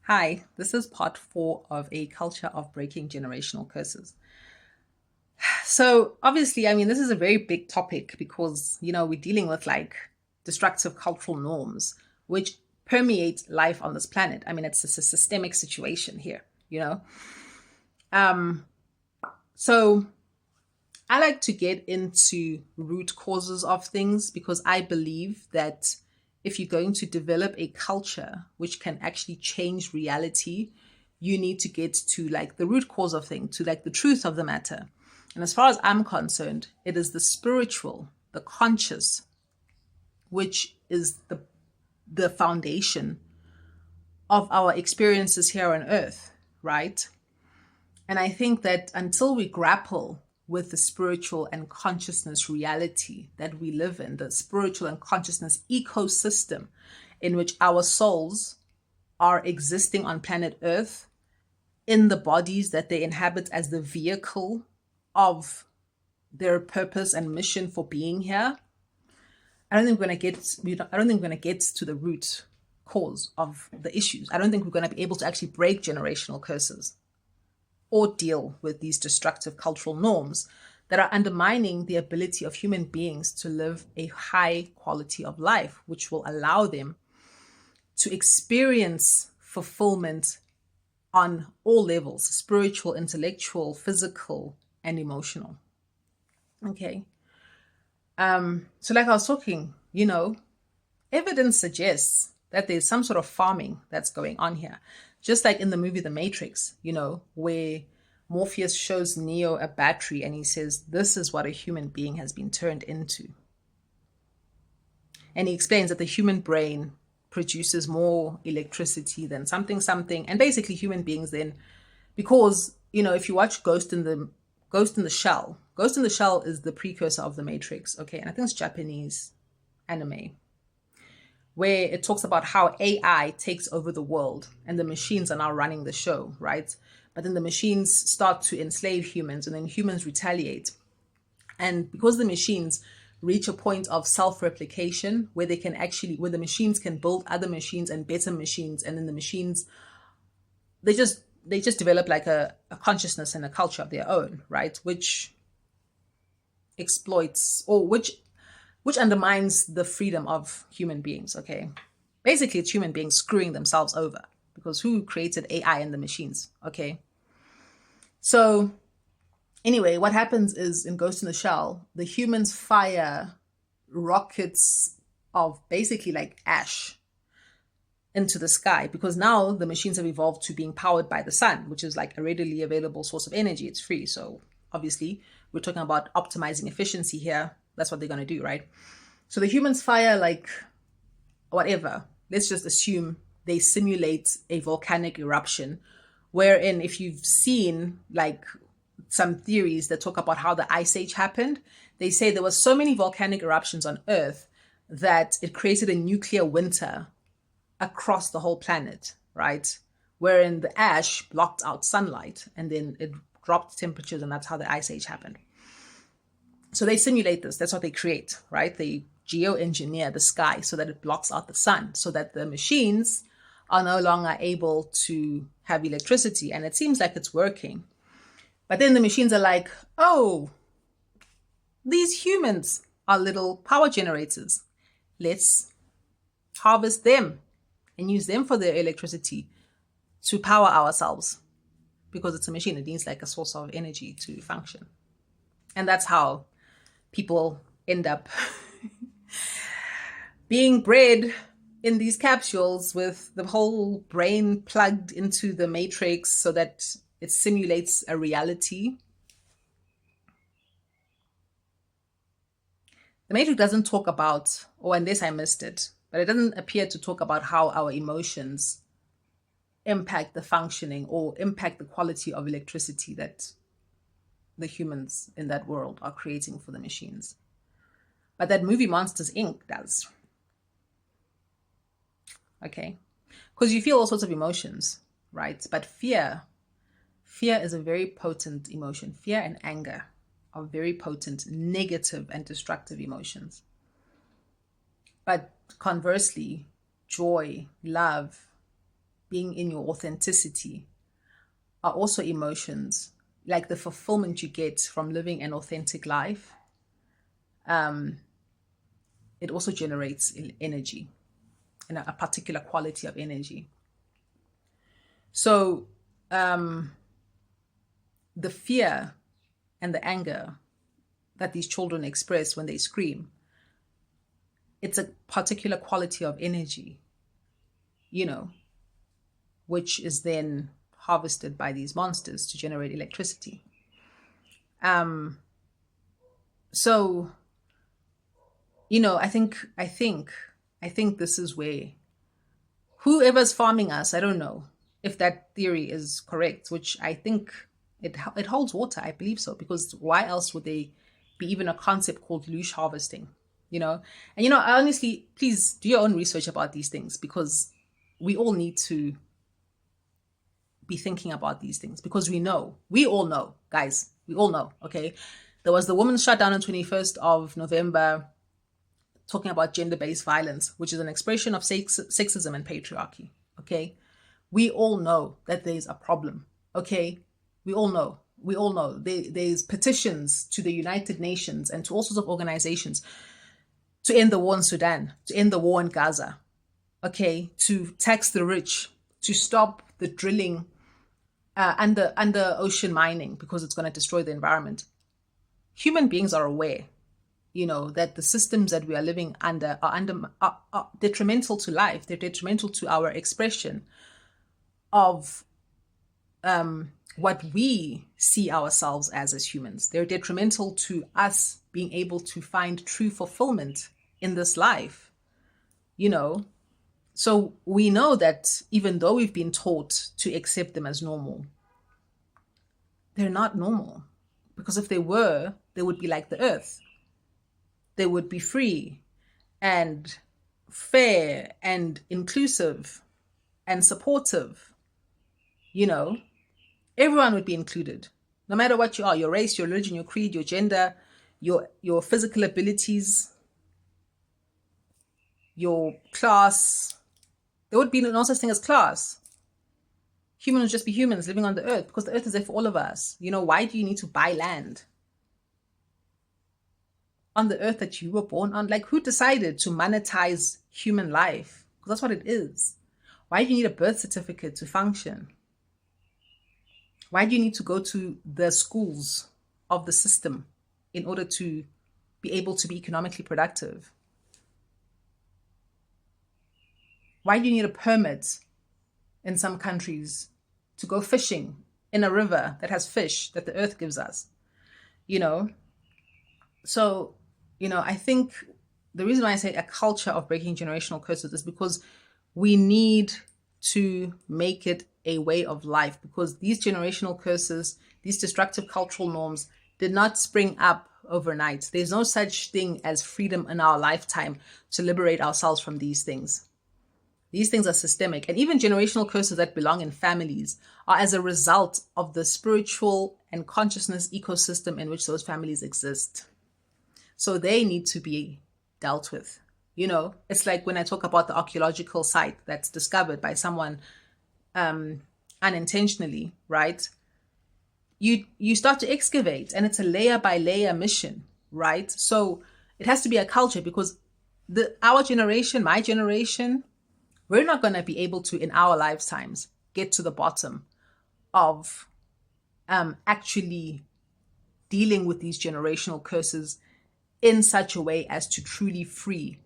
Hi, this is part 4 of a culture of breaking generational curses. So, obviously, this is a very big topic because, we're dealing with like destructive cultural norms which permeate life on this planet. It's a systemic situation here, you know. Um, so, I like to get into root causes of things because I believe that if you're going to develop a culture which can actually change reality, you need to get to like the root cause of things, to like the truth of the matter. And as far as I'm concerned, it is the spiritual, the conscious, which is the foundation of our experiences here on earth, right? And I think that until we grapple with the spiritual and consciousness reality that we live in, the spiritual and consciousness ecosystem in which our souls are existing on planet Earth in the bodies that they inhabit as the vehicle of their purpose and mission for being here, I don't think we're going to get I don't think we're going to get to the root cause of the issues. I don't think we're going to be able to actually break generational curses or deal with these destructive cultural norms that are undermining the ability of human beings to live a high quality of life, which will allow them to experience fulfillment on all levels: spiritual, intellectual, physical, and emotional. Okay. So like I was talking, evidence suggests that there's some sort of farming that's going on here. Just like in the movie The Matrix, where Morpheus shows Neo a battery and he says, this is what a human being has been turned into. And he explains that the human brain produces more electricity than something, something. And basically human beings then, because, if you watch Ghost in the Shell, Ghost in the Shell is the precursor of The Matrix. Okay. And I think it's Japanese anime, where it talks about how AI takes over the world and the machines are now running the show, right? But then the machines start to enslave humans and then humans retaliate. And because the machines reach a point of self-replication where where the machines can build other machines and better machines, and then the machines, they just develop like a consciousness and a culture of their own, right? Which exploits or which undermines the freedom of human beings. Okay. Basically, it's human beings screwing themselves over because who created AI and the machines? Okay. So, anyway, what happens is in Ghost in the Shell, the humans fire rockets of basically like ash into the sky because now the machines have evolved to being powered by the sun, which is like a readily available source of energy. It's free. So, obviously, we're talking about optimizing efficiency here. That's what they're going to do, right? So the humans fire like whatever. Let's just assume they simulate a volcanic eruption, wherein if you've seen like some theories that talk about how the ice age happened, they say there were so many volcanic eruptions on Earth that it created a nuclear winter across the whole planet, right? Wherein the ash blocked out sunlight and then it dropped temperatures, and that's how the ice age happened. So they simulate this. That's what they create, right? They geoengineer the sky so that it blocks out the sun, so that the machines are no longer able to have electricity. And it seems like it's working. But then the machines are like, oh, these humans are little power generators. Let's harvest them and use them for their electricity to power ourselves, because it's a machine. It needs like a source of energy to function. And that's how people end up being bred in these capsules with the whole brain plugged into the matrix so that it simulates a reality. The matrix doesn't talk about, or unless I missed it, but it doesn't appear to talk about how our emotions impact the functioning or impact the quality of electricity that the humans in that world are creating for the machines. But that movie Monsters Inc. does. Okay. Because you feel all sorts of emotions, right? But fear is a very potent emotion. Fear and anger are very potent, negative and destructive emotions. But conversely, joy, love, being in your authenticity are also emotions, like the fulfillment you get from living an authentic life. Um, it also generates energy and a particular quality of energy. So the fear and the anger that these children express when they scream, it's a particular quality of energy, you know, which is then harvested by these monsters to generate electricity. So, I think this is where whoever's farming us, I don't know if that theory is correct, which I think it holds water. I believe so, because why else would they be even a concept called loosh harvesting? And I honestly, please do your own research about these things, because we all need to be thinking about these things, because we all know, guys, we all know. Okay, there was the women's shutdown on 21st of November, talking about gender-based violence, which is an expression of sexism and patriarchy. Okay, we all know that there's a problem. Okay, we all know. There's petitions to the United Nations and to all sorts of organizations to end the war in Sudan, to end the war in Gaza. Okay, to tax the rich, to stop the drilling under ocean mining, because it's going to destroy the environment. Human beings are aware, that the systems that we are living under are detrimental to life. They're detrimental to our expression of what we see ourselves as humans. They're detrimental to us being able to find true fulfillment in this life, So we know that even though we've been taught to accept them as normal, they're not normal. Because if they were, they would be like the earth. They would be free and fair and inclusive and supportive. Everyone would be included, no matter what you are, your race, your religion, your creed, your gender, your physical abilities, your class. There would be no such thing as class. Humans would just be humans living on the earth, because the earth is there for all of us. Why do you need to buy land on the earth that you were born on? Like, who decided to monetize human life? Because that's what it is. Why do you need a birth certificate to function? Why do you need to go to the schools of the system in order to be able to be economically productive? Why do you need a permit in some countries to go fishing in a river that has fish that the earth gives us? So, I think the reason why I say a culture of breaking generational curses is because we need to make it a way of life, because these generational curses, these destructive cultural norms did not spring up overnight. There's no such thing as freedom in our lifetime to liberate ourselves from these things. These things are systemic, and even generational curses that belong in families are as a result of the spiritual and consciousness ecosystem in which those families exist. So they need to be dealt with. It's like when I talk about the archaeological site that's discovered by someone unintentionally, right? You start to excavate, and it's a layer by layer mission, right? So it has to be a culture, because our generation, my generation, we're not going to be able to, in our lifetimes, get to the bottom of actually dealing with these generational curses in such a way as to truly free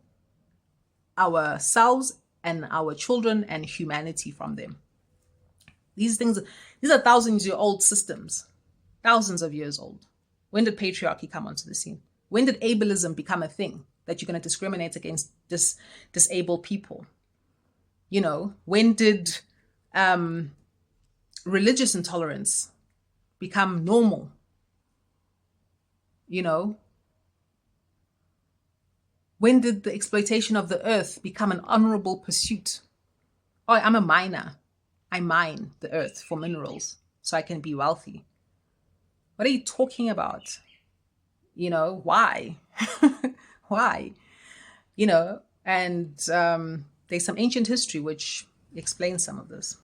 ourselves and our children and humanity from them. These are thousands-year-old systems, thousands of years old. When did patriarchy come onto the scene? When did ableism become a thing, that you're going to discriminate against disabled people? When did religious intolerance become normal? When did the exploitation of the earth become an honorable pursuit? Oh, I'm a miner. I mine the earth for minerals so I can be wealthy. What are you talking about? Why? Why? And there's some ancient history which explain some of this.